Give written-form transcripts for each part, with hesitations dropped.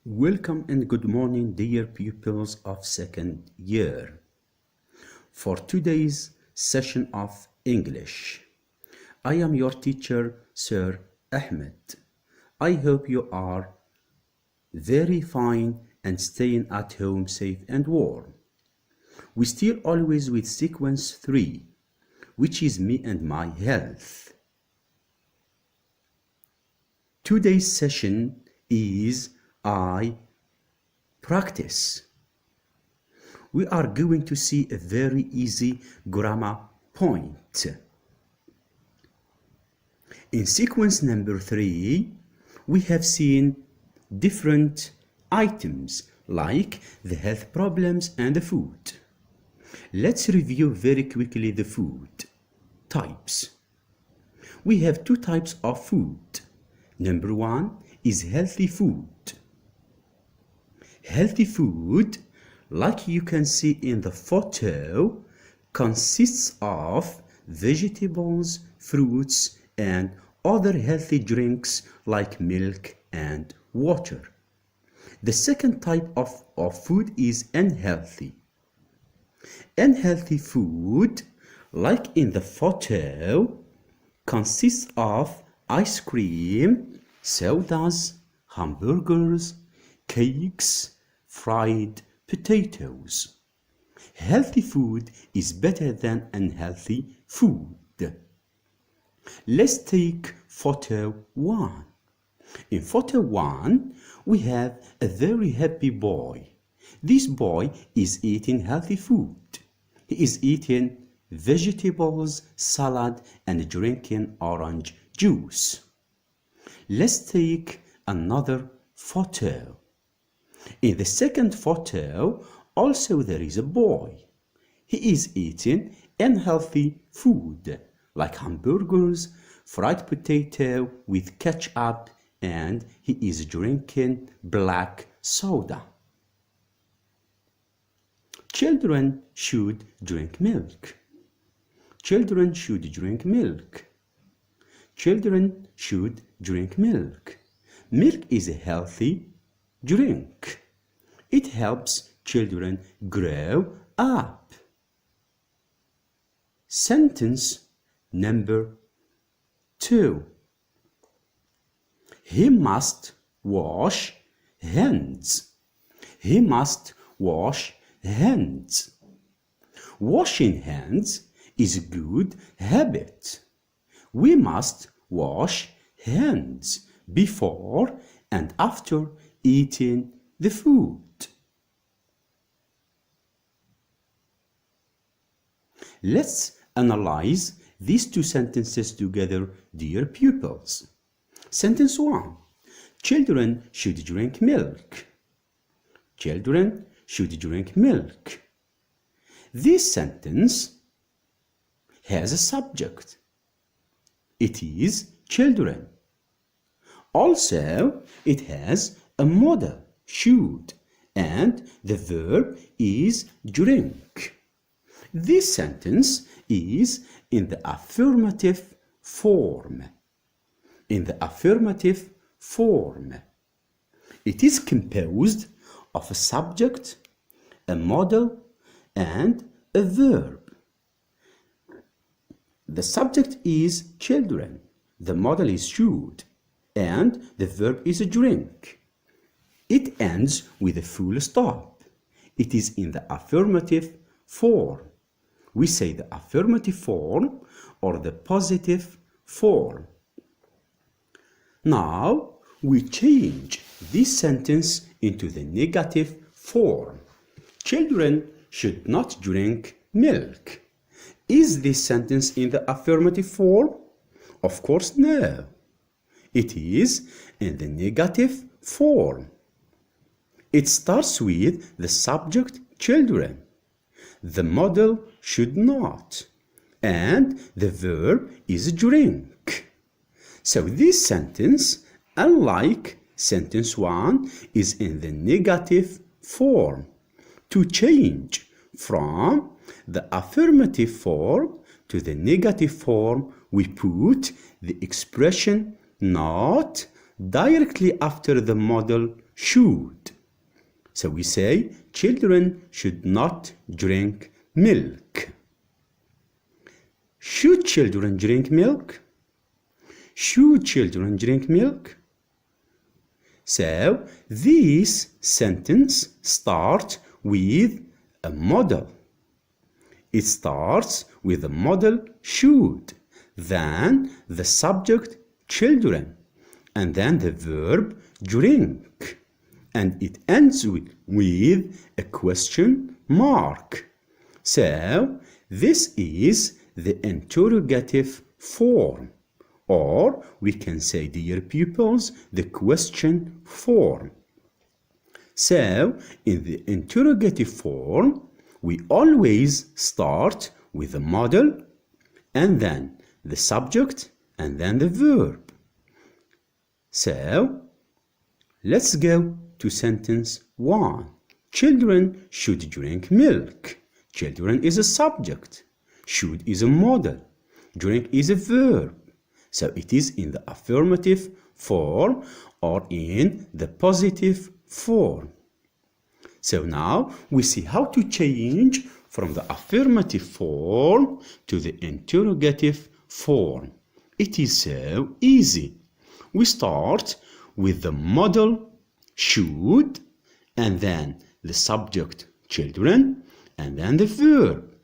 Welcome and good morning, dear pupils of second year, for today's session of English. I am your teacher, Sir Ahmed. I hope you are very fine and staying at home safe and warm. We still always with sequence 3, which is me and my health. Today's session is I practice. We are going to see a very easy grammar point. In sequence number 3, we have seen different items like the health problems and the food. Let's review very quickly the food types. We have two types of food. Number 1 is healthy food. Healthy food, like you can see in the photo, consists of vegetables, fruits, and other healthy drinks like milk and water. The second type of food is unhealthy. Unhealthy food, like in the photo, consists of ice cream, sodas, hamburgers, cakes, fried potatoes. Healthy food is better than unhealthy food. Let's take photo 1. In photo 1, we have a very happy boy. This boy is eating healthy food. He is eating vegetables, salad, and drinking orange juice. Let's take another photo. In the second photo, also there is a boy. He is eating unhealthy food like hamburgers, fried potato with ketchup, and he is drinking black soda. Children should drink milk. Children should drink milk. Children should drink milk. Milk is a healthy drink. It helps children grow up. Sentence number 2. He must wash hands. He must wash hands. Washing hands is a good habit. We must wash hands before and after eating the food. Let's analyze these two sentences together, dear pupils. Sentence 1. Children should drink milk. Children should drink milk. This sentence has a subject. It is children. Also, it has a modal, should, and the verb is drink. This sentence is in the affirmative form. In the affirmative form. It is composed of a subject, a modal, and a verb. The subject is children, the modal is should, and the verb is drink. It ends with a full stop. It is in the affirmative form. We say the affirmative form or the positive form. Now we change this sentence into the negative form. Children should not drink milk. Is this sentence in the affirmative form? Of course, no. It is in the negative form. It starts with the subject children. The model should not. And the verb is drink. So this sentence, unlike sentence 1, is in the negative form. To change from the affirmative form to the negative form, we put the expression not directly after the model should. So we say children should not drink milk. Should children drink milk? Should children drink milk? So this sentence starts with a model. It starts with the model should, then the subject children, and then the verb drink, and it ends with a question mark. So this is the interrogative form, or we can say, dear pupils, the question form. So in the interrogative form, we always start with the model, and then the subject, and then the verb. So let's go to sentence 1. Children should drink milk. Children is a subject. Should is a model. Drink is a verb. So it is in the affirmative form or in the positive form. So now we see how to change from the affirmative form to the interrogative form. It is so easy. We start with the model should, and then the subject children, and then the verb.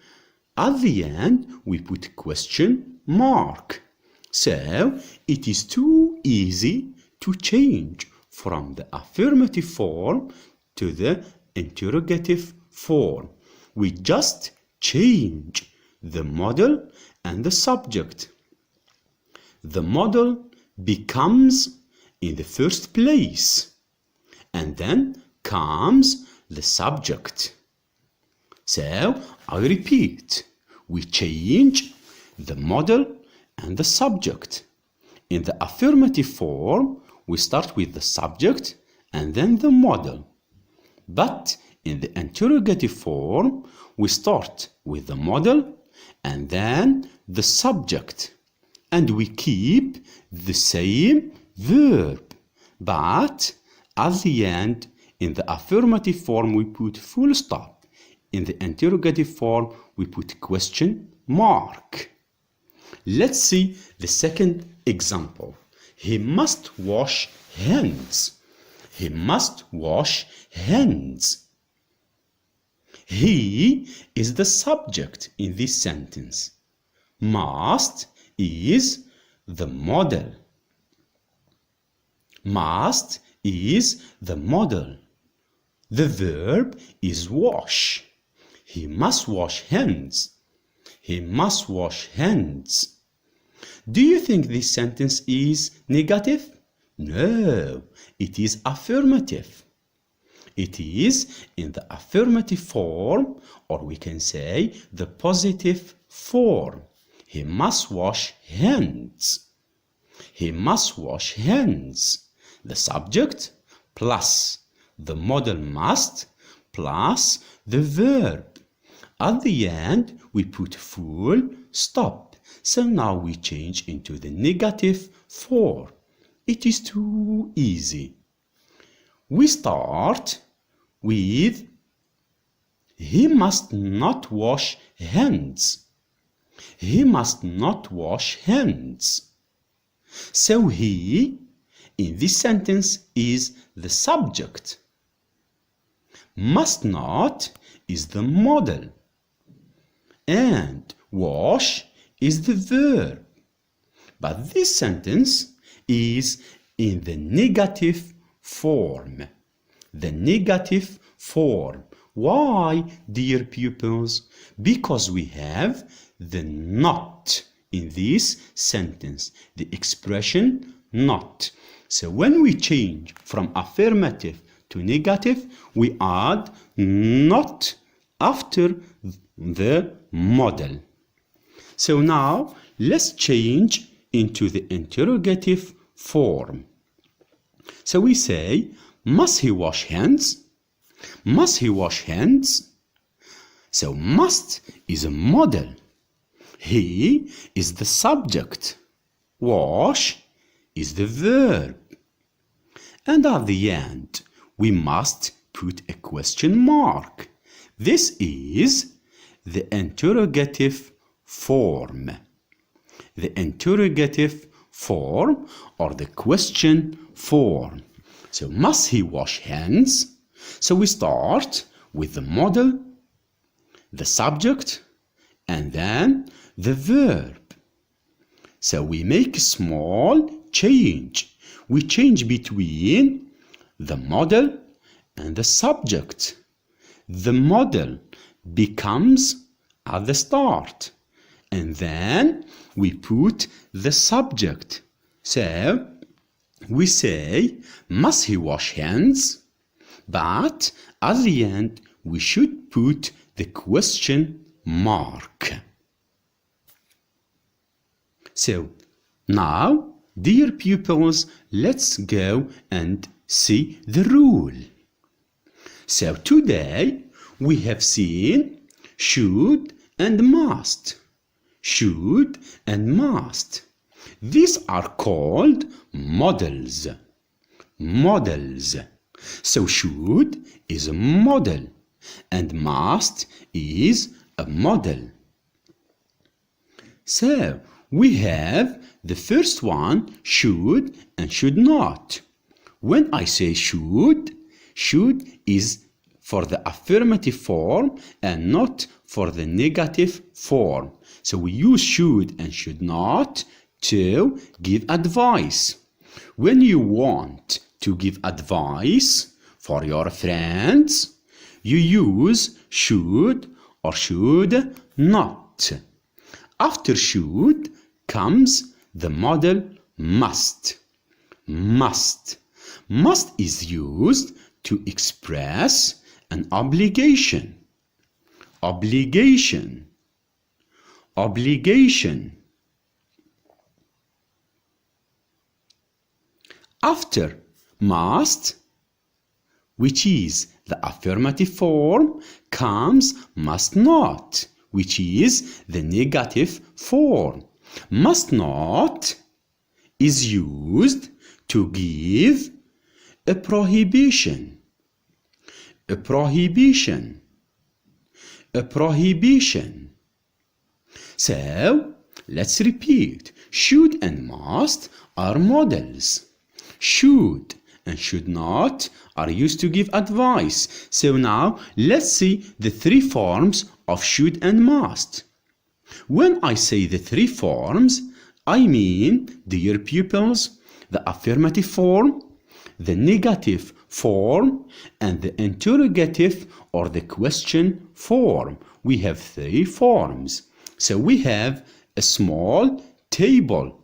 At the end, we put question mark. So it is too easy to change from the affirmative form to the interrogative form. We just change the model and the subject. The model becomes in the first place, and then comes the subject. So I repeat, we change the model and the subject. In the affirmative form, we start with the subject and then the model. But in the interrogative form, we start with the model and then the subject. And we keep the same verb. But at the end, in the affirmative form, we put full stop. In the interrogative form, we put question mark. Let's see the second example. He must wash hands. He must wash hands. He is the subject in this sentence. Must is the model. Must is the model. The verb is wash. He must wash hands. He must wash hands. Do you think this sentence is negative? No, it is affirmative. It is in the affirmative form, or we can say the positive form. He must wash hands. He must wash hands. The subject plus the model must plus the verb. At the end, we put full stop. So now we change into the negative form. It is too easy. We start with he must not wash hands. He must not wash hands. So he, in this sentence, is the subject. Must not is the model. And wash is the verb. But this sentence is in the negative form. The negative form. Why, dear pupils? Because we have the not in this sentence, the expression not. So when we change from affirmative to to negative, we add not after the model. So now let's change into the interrogative form. So we say, must he wash hands? Must he wash hands? So must is a model. He is the subject. Wash is the verb. And at the end, we must put a question mark. This is the interrogative form. The interrogative form or the question form. So must he wash hands? So we start with the model, the subject, and then the verb. So we make a small change. We change between the model and the subject. The model becomes at the start, and then we put the subject. So we say, must he wash hands? But at the end, we should put the question mark. So now, dear pupils, let's go and see the rule. So today we have seen should and must. Should and must. These are called models. Models. So should is a model and must is a model. So we have the first one, should and should not. When I say should is for the affirmative form and not for the negative form. So we use should and should not to give advice. When you want to give advice for your friends, you use should or should not. After should comes the model must. Must. Must is used to express an obligation. Obligation. Obligation. After must, which is the affirmative form, comes must not, which is the negative form. Must not is used to give a prohibition. A prohibition. A prohibition. So, let's repeat. Should and must are models. Should and should not are used to give advice. So now, let's see the three forms of should and must. When I say the three forms, I mean, dear pupils, the affirmative form, the negative form, and the interrogative or the question form. We have three forms. So we have a small table.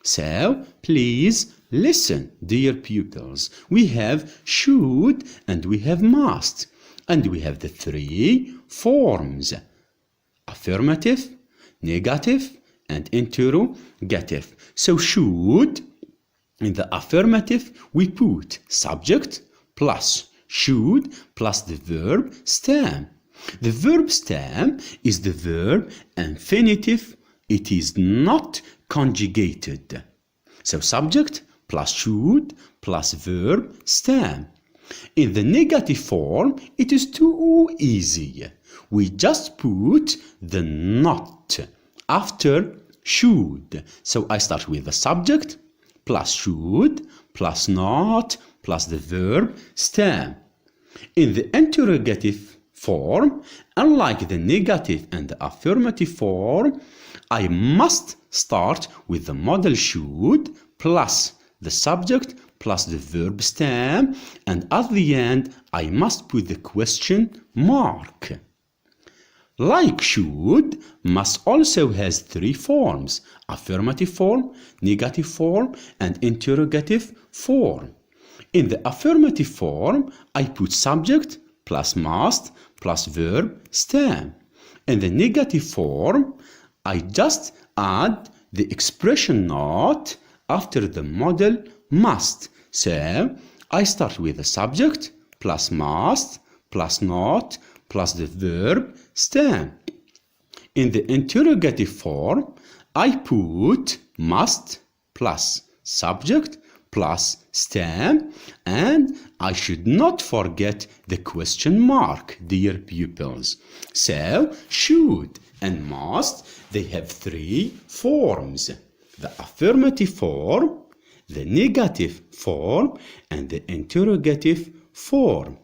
So please listen, dear pupils. We have should and we have must. And we have the three forms: affirmative, negative, and interrogative. So should, in the affirmative, we put subject plus should plus the verb stem. The verb stem is the verb infinitive. It is not conjugated. So subject plus should plus verb stem. In the negative form, it is too easy. We just put the not after should. So I start with the subject plus should plus not plus the verb stem. In the interrogative form, unlike the negative and the affirmative form, I must start with the model should plus the subject plus the verb stem, and at the end I must put the question mark. Like should, must also has three forms: affirmative form, negative form, and interrogative form. In the affirmative form, I put subject plus must plus verb stem. In the negative form, I just add the expression not after the model must. So I start with the subject plus must plus not plus the verb stem. In the interrogative form, I put must plus subject plus stem, and I should not forget the question mark, dear pupils. So should and must, they have three forms: the affirmative form, the negative form, and the interrogative form.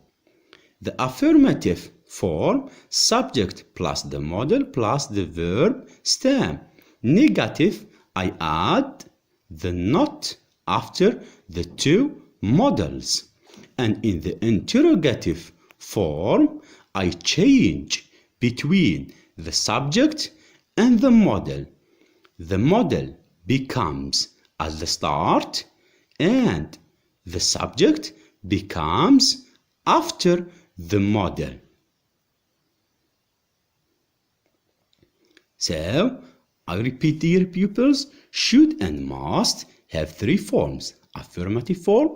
The affirmative form, subject plus the model plus the verb stem. Negative, I add the not after the two models. And in the interrogative form, I change between the subject and the model. The model becomes at the start and the subject becomes after the model. So, I repeat, dear pupils, should and must have three forms: affirmative form,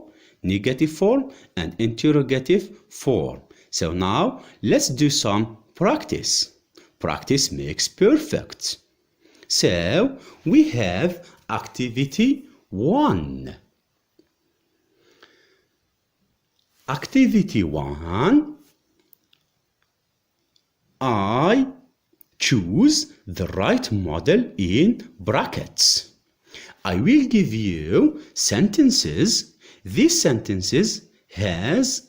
negative form, and interrogative form. So now, let's do some practice. Practice makes perfect. So, we have activity 1. Activity 1, I choose the right model in brackets. I will give you sentences. These sentences have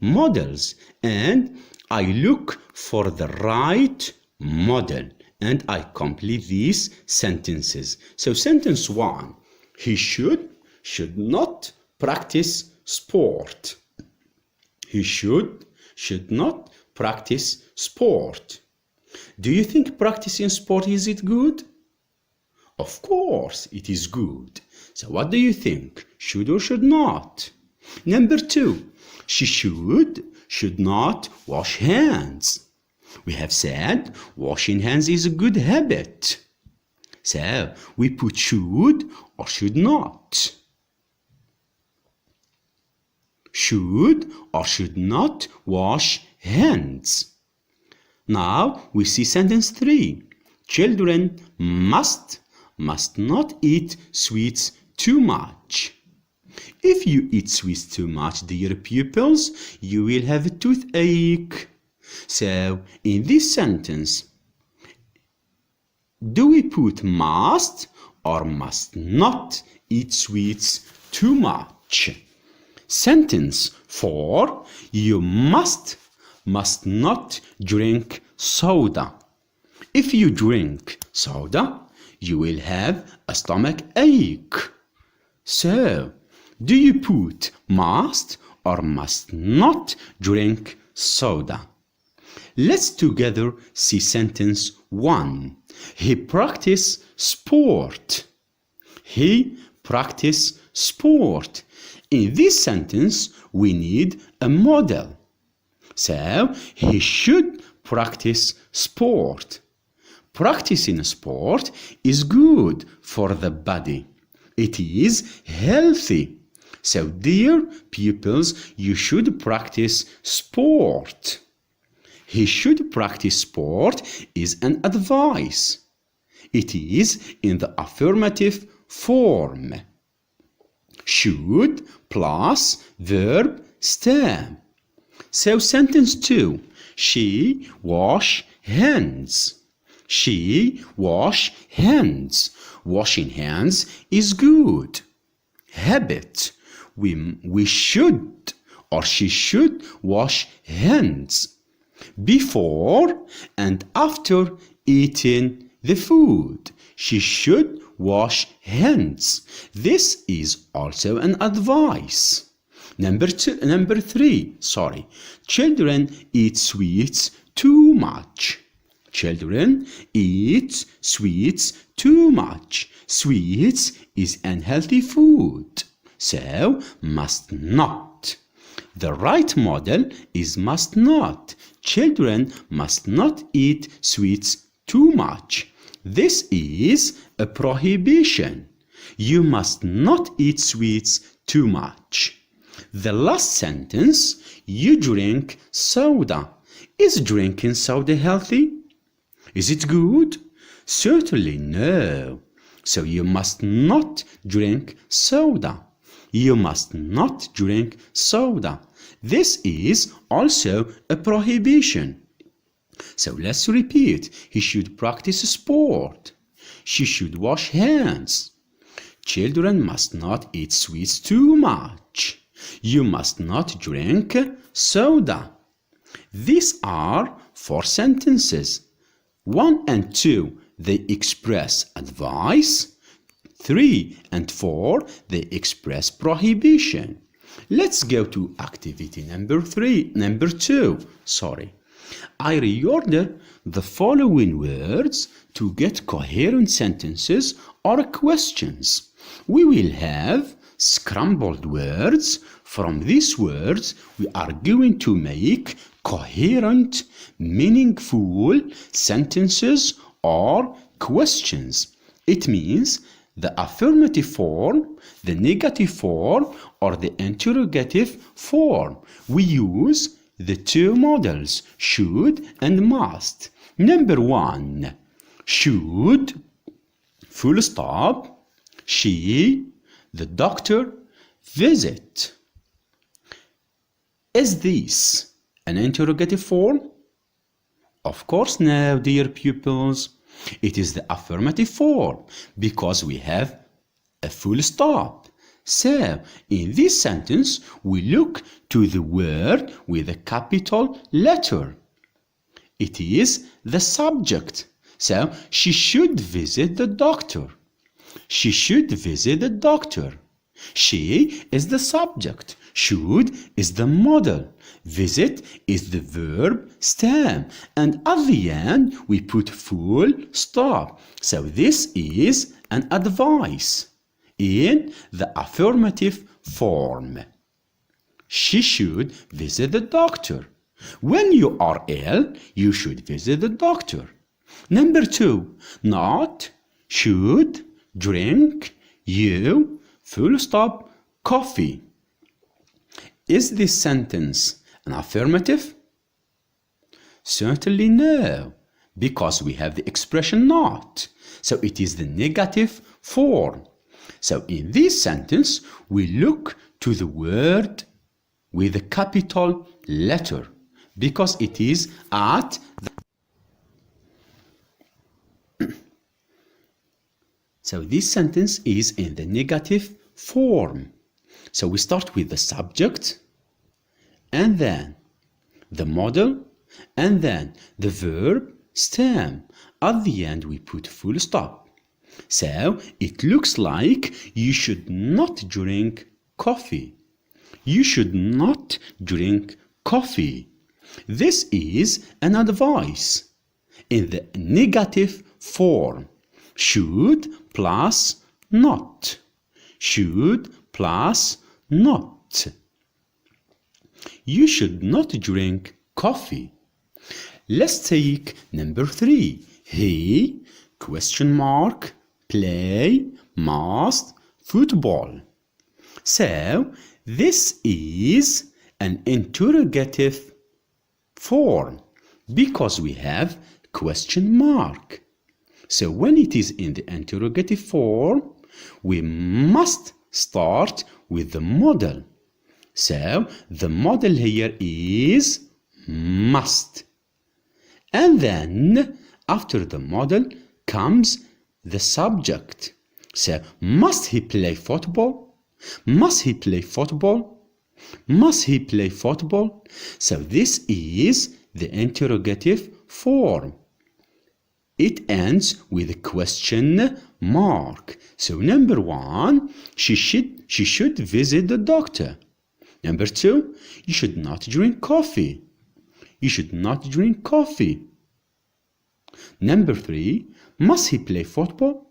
models, and I look for the right model and I complete these sentences. So sentence 1, he should not practice sport. He should not practice sport. Do you think practicing sport, is it good? Of course it is good. So what do you think? Should or should not? Number 2, she should not wash hands. We have said washing hands is a good habit. So we put should or should not. Should or should not wash hands. Now we see sentence 3. Children must not eat sweets too much. If you eat sweets too much, dear pupils, you will have a toothache. So in this sentence, do we put must or must not eat sweets too much? Sentence 4, you must not drink soda. If you drink soda, you will have a stomach ache. So, do you put must or must not drink soda? Let's together see sentence 1. He practice sport. He practice sport. In this sentence, we need a model. So, he should practice sport. Practicing sport is good for the body. It is healthy. So, dear pupils, you should practice sport. He should practice sport is an advice. It is in the affirmative form. Should plus verb stem. So sentence 2, she wash hands. She wash hands. Washing hands is good habit. We should or she should wash hands before and after eating the food. She should wash hands. This is also an advice. Number 3, children eat sweets too much. Children eat sweets too much. Sweets is unhealthy food. So, must not. The right model is must not. Children must not eat sweets too much. This is a prohibition. You must not eat sweets too much. The last sentence, you drink soda. Is drinking soda healthy? Is it good? Certainly no. So you must not drink soda. You must not drink soda. This is also a prohibition. So let's repeat. He should practice sport. She should wash hands. Children must not eat sweets too much. You must not drink soda. These are 4 sentences. 1 and 2, they express advice. 3 and 4, they express prohibition. Let's go to activity number 2. I reorder the following words to get coherent sentences or questions. We will have scrambled words. From these words, we are going to make coherent, meaningful sentences or questions. It means the affirmative form, the negative form, or the interrogative form. We use the 2 models, should and must. Number 1, should, full stop, she, the doctor, visit. Is this an interrogative form? Of course no, dear pupils. It is the affirmative form because we have a full stop. So, in this sentence, we look to the word with a capital letter. It is the subject. So, she should visit the doctor. She should visit the doctor. She is the subject. Should is the model. Visit is the verb stem. And at the end, we put full stop. So this is an advice in the affirmative form. She should visit the doctor. When you are ill, you should visit the doctor. Number 2, not, should, drink, you, full stop, coffee. Is this sentence an affirmative? Certainly no, because we have the expression not. So it is the negative form. So in this sentence, we look to the word with a capital letter because it is at the So this sentence is in the negative form. So we start with the subject, and then the model, and then the verb stem. At the end we put full stop. So it looks like you should not drink coffee. You should not drink coffee. This is an advice in the negative form. Should plus not. Should plus not. You should not drink coffee. Let's take number 3. He, question mark, play, must, football. So, this is an interrogative form because we have question mark. So when it is in the interrogative form, we must start with the model. So the model here is must. And then after the model comes the subject. So must he play football? Must he play football? Must he play football? So this is the interrogative form. It ends with a question mark. So number 1, she should visit the doctor. Number 2, you should not drink coffee. You should not drink coffee. Number 3, must he play football?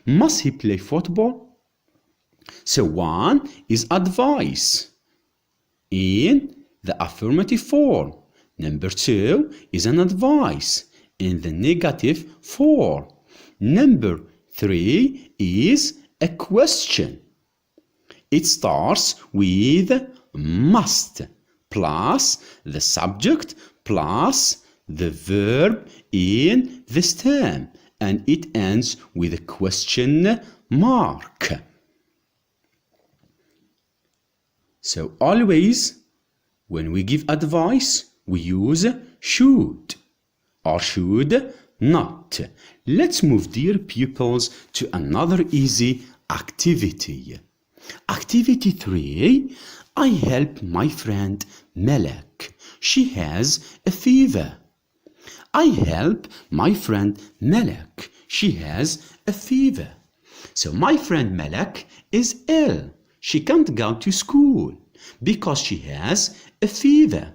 Must he play football? So one is advice in the affirmative form. Number two is an advice in the negative form. Number three is a question. It starts with must plus the subject plus the verb in the stem, and it ends with a question mark. So always when we give advice, we use should or should not. Let's move, dear pupils, to another easy activity. Activity 3. I help my friend Malak. She has a fever. I help my friend Malak. She has a fever. So my friend Malak is ill. She can't go to school because she has a fever.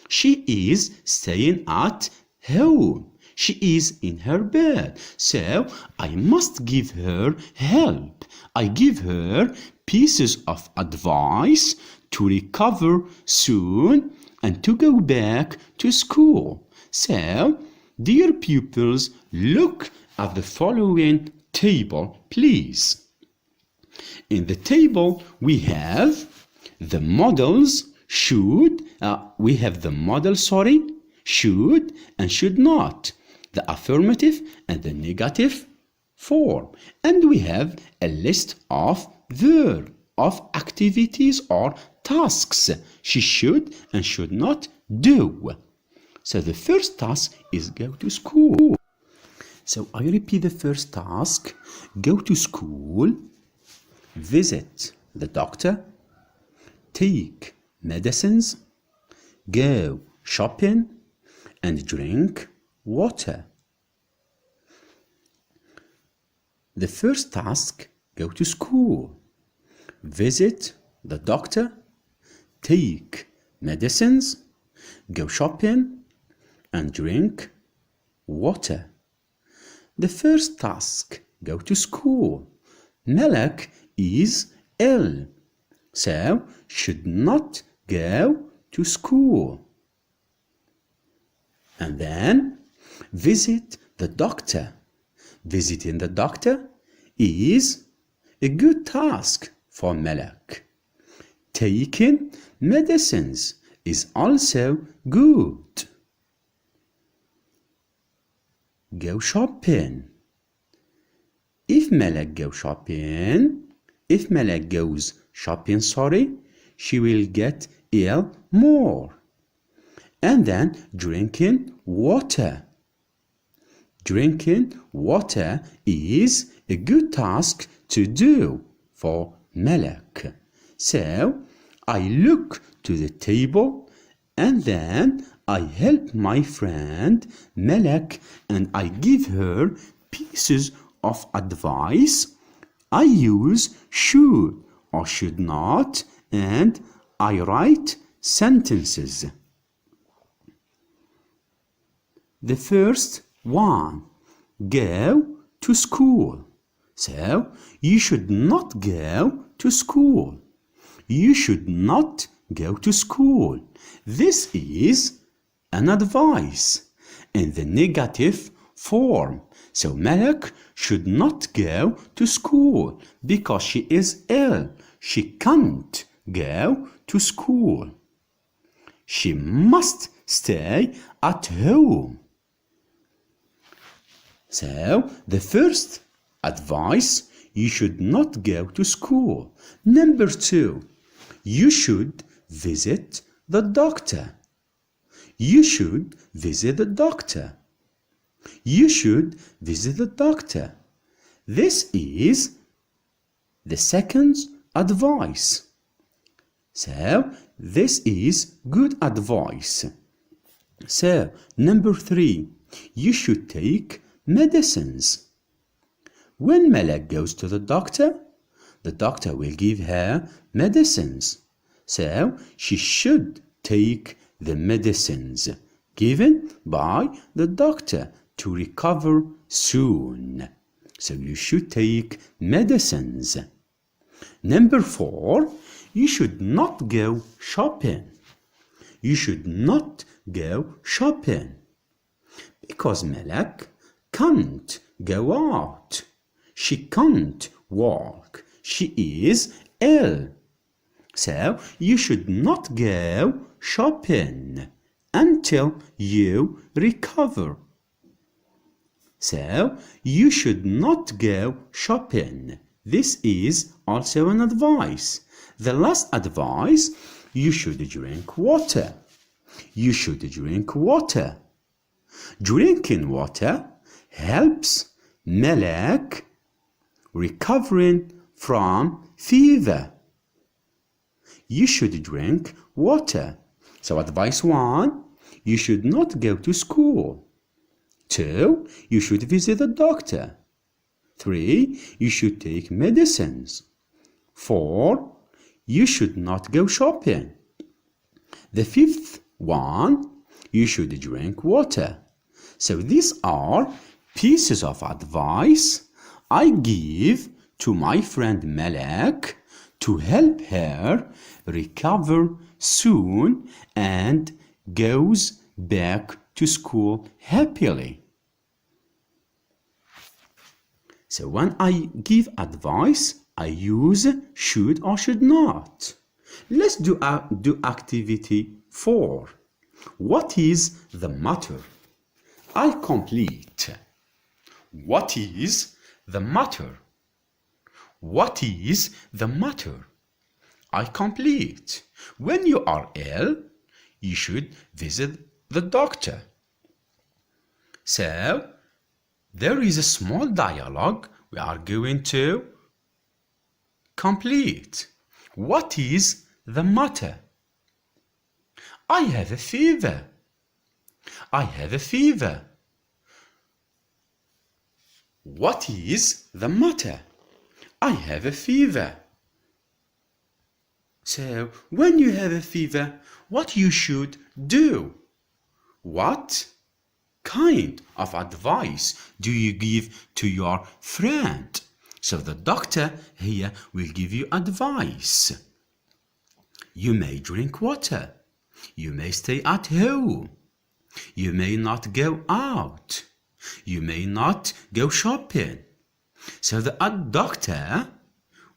She is staying at home. She is in her bed. So I must give her help. I give her pieces of advice to recover soon and to go back to school. So, dear pupils, look at the following table, please. In the table, we have the models should, should and should not, the affirmative and the negative form. And we have a list of verbs, of activities or tasks she should and should not do. So the first task is go to school. So I repeat the first task: go to school, visit the doctor, take medicines, go shopping, and drink water. The first task: go to school, visit the doctor, take medicines, go shopping, and drink water. The first task: go to school. Malak is ill, so should not go to school. And then visit the doctor. Visiting the doctor is a good task for Malak. Taking medicines is also good. Go shopping. If Malak goes shopping, she will get ill more. And then drinking water. Drinking water is a good task to do for Malak. So I look to the table and then I help my friend Malak and I give her pieces of advice. I use should or should not and I write sentences. The first one: go to school. So you should not go to school. You should not go to school. This is an advice in the negative form. So Malak should not go to school because she is ill. She can't go to school. She must stay at home. So the first advice: you should not go to school. Number 2, you should visit the doctor. You should visit the doctor. You should visit the doctor. This is the second advice. So this is good advice. So number 3, you should take medicines. When Malak goes to the doctor will give her medicines. So she should take the medicines given by the doctor to recover soon. So you should take medicines. Number 4, you should not go shopping. You should not go shopping. Because Malak can't go out. She can't walk. She is ill. So you should not go shopping until you recover. So you should not go shopping. This is also an advice. The last advice, you should drink water. You should drink water. Drinking water helps Malak recovering from fever. You should drink water. So advice 1, you should not go to school. 2, you should visit a doctor. 3, you should take medicines. 4, you should not go shopping. The 5th one, you should drink water. So these are pieces of advice I give to my friend Malak to help her recover soon and goes back to school happily. So when I give advice, I use should or should not. Let's do activity 4. What is the matter? I complete. What is the matter? What is the matter? I complete. When you are ill, you should visit the doctor. So, there is a small dialogue we are going to complete. What is the matter? I have a fever. I have a fever. What is the matter? I have a fever. So, when you have a fever, what you should do? What kind of advice do you give to your friend? So the doctor here will give you advice. You may drink water. You may stay at home. You may not go out. You may not go shopping. So the doctor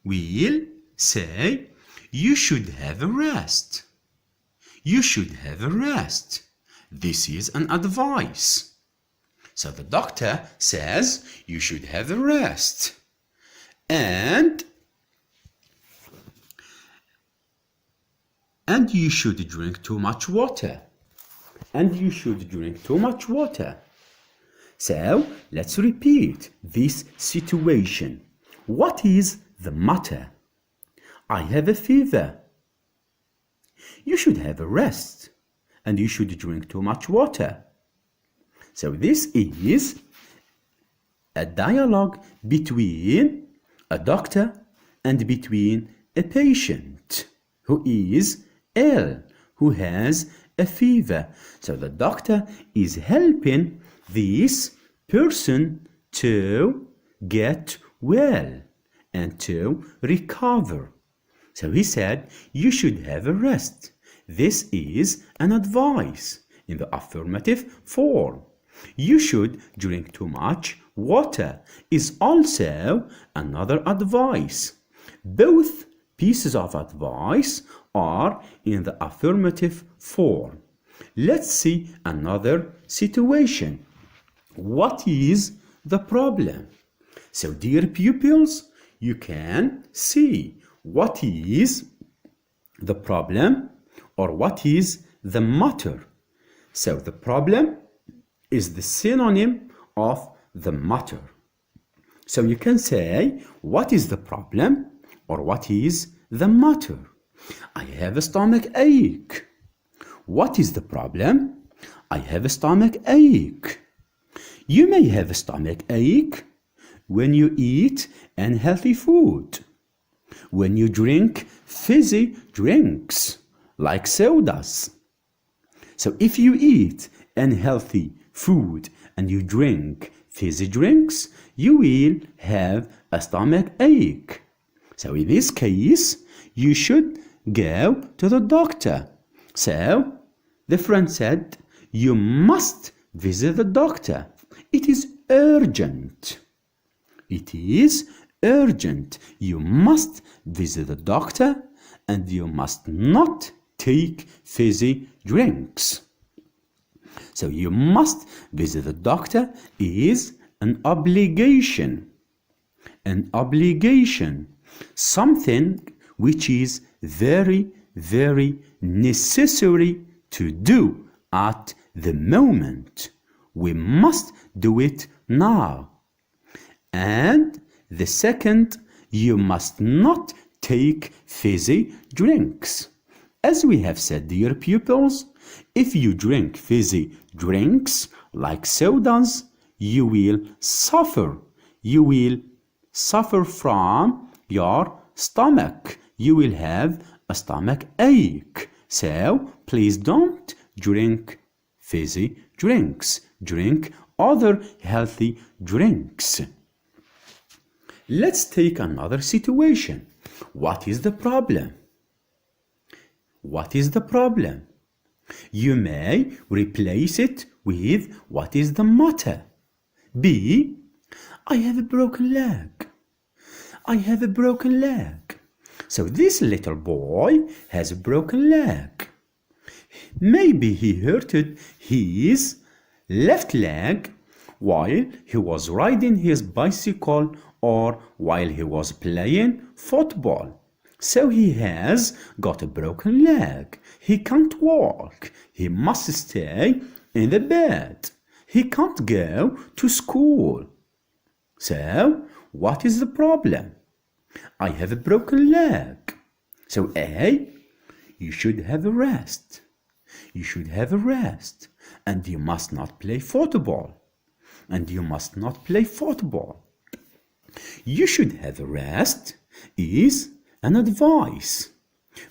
will say, you should have a rest. You should have a rest. This is an advice. So the doctor says, you should have a rest. And you should drink too much water. And you should drink too much water. So, let's repeat this situation. What is the matter? I have a fever. You should have a rest. And you should drink too much water. So this is a dialogue between a doctor and between a patient who is ill, who has a fever. So the doctor is helping this person to get well and to recover. So he said, you should have a rest. This is an advice in the affirmative form. You should drink too much water is also another advice. Both pieces of advice are in the affirmative form. Let's see another situation. What is the problem? So, dear pupils, you can see what is the problem or what is the matter. So, the problem is the synonym of the matter. So, you can say, what is the problem or what is the matter? I have a stomach ache. What is the problem? I have a stomach ache. You may have a stomach ache when you eat unhealthy food, when you drink fizzy drinks like sodas. So if you eat unhealthy food and you drink fizzy drinks, you will have a stomach ache. So in this case, you should go to the doctor. So the friend said, you must visit the doctor. It is urgent. It is urgent. You must visit the doctor and you must not take fizzy drinks. So you must visit the doctor is an obligation. An obligation. Something which is very, very necessary to do at the moment. We must do it now. And the second, you must not take fizzy drinks. As we have said, dear pupils, if you drink fizzy drinks like sodas, you will suffer. You will suffer from your stomach. You will have a stomach ache. So please don't drink fizzy drinks. Drink other healthy drinks. Let's take another situation. What is the problem? What is the problem? You may replace it with what is the matter? B. I have a broken leg. I have a broken leg. So this little boy has a broken leg. Maybe he hurted his left leg while he was riding his bicycle or while he was playing football. So he has got a broken leg. He can't walk. He must stay in the bed. He can't go to school. So, what is the problem? I have a broken leg. So A, you should have a rest. You should have a rest. And you must not play football. And you must not play football. You should have a rest is an advice.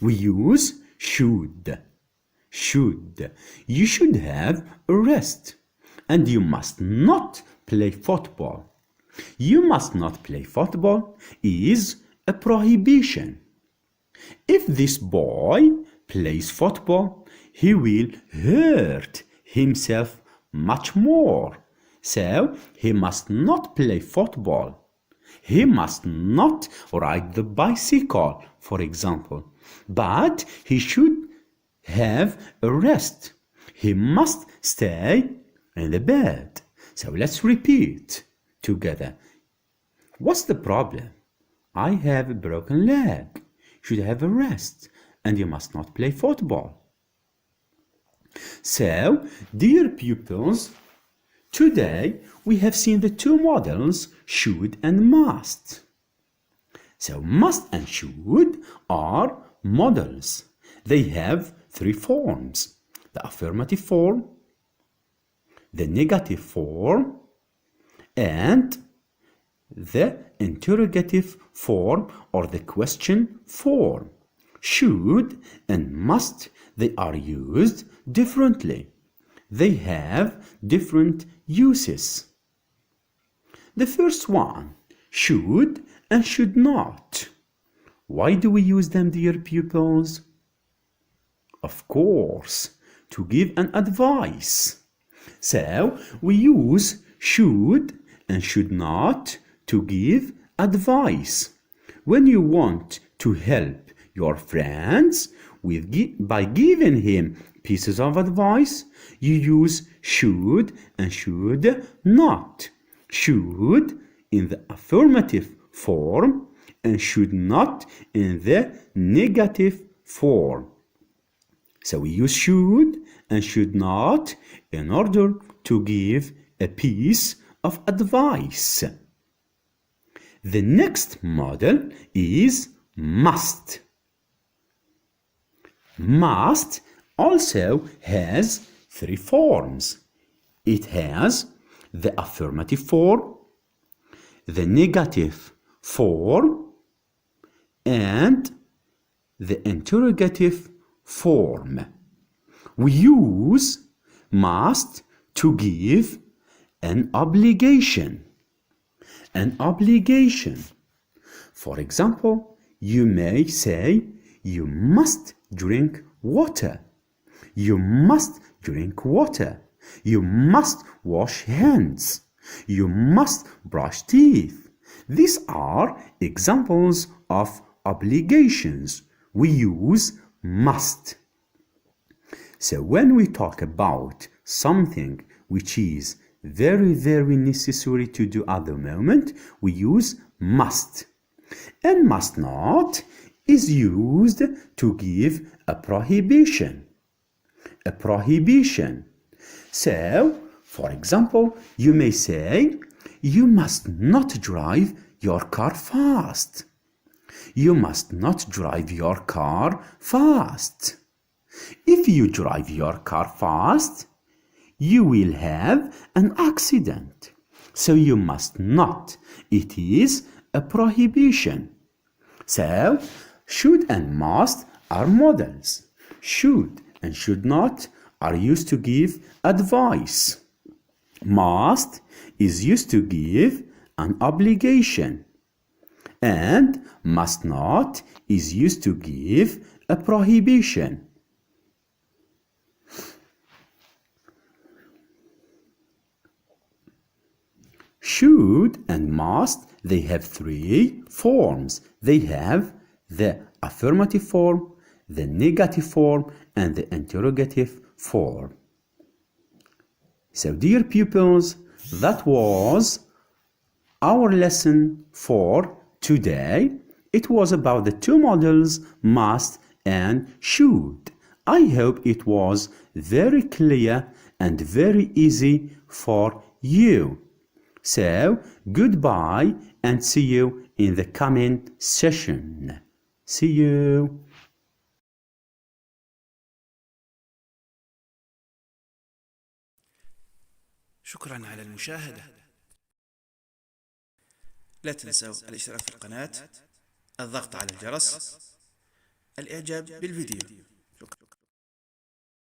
We use should. Should. You should have a rest. And you must not play football. You must not play football is a prohibition. If this boy plays football, he will hurt himself much more. So he must not play football. He must not ride the bicycle, for example. But he should have a rest. He must stay in the bed. So let's repeat together. What's the problem? I have a broken leg. You should have a rest. And you must not play football. So, dear pupils, today we have seen the two models, should and must. So must and should are models. They have three forms: the affirmative form, the negative form, and the interrogative form or the question form. Should and must, they are used differently. They have different uses. The first one, should and should not. Why do we use them, dear pupils? Of course, to give an advice. So, we use should and should not to give advice. When you want to help your friends by giving him pieces of advice, you use should and should not. Should in the affirmative form and should not in the negative form. So we use should and should not in order to give a piece of advice. The next model is must. Must also has three forms. It has the affirmative form, the negative form, and the interrogative form. We use must to give an obligation. An obligation. For example, you may say, you must drink water. You must drink water. You must wash hands. You must brush teeth. These are examples of obligations. We use must. So when we talk about something which is very necessary to do at the moment, we use must. And must not is used to give a prohibition. A prohibition. So, for example, you may say, you must not drive your car fast. You must not drive your car fast. If you drive your car fast, you will have an accident. So you must not. It is a prohibition. So, should and must are models. Should and should not are used to give advice. Must is used to give an obligation. And must not is used to give a prohibition. Should and must, they have three forms. They have the affirmative form, the negative form, and the interrogative form. So, dear pupils, that was our lesson for today. It was about the two models, must and should. I hope it was very clear and very easy for you. So, goodbye and see you in the coming session. See you. شكرا على المشاهدة. لا تنسوا الاشتراك في القناة، الضغط على الجرس، الإعجاب بالفيديو.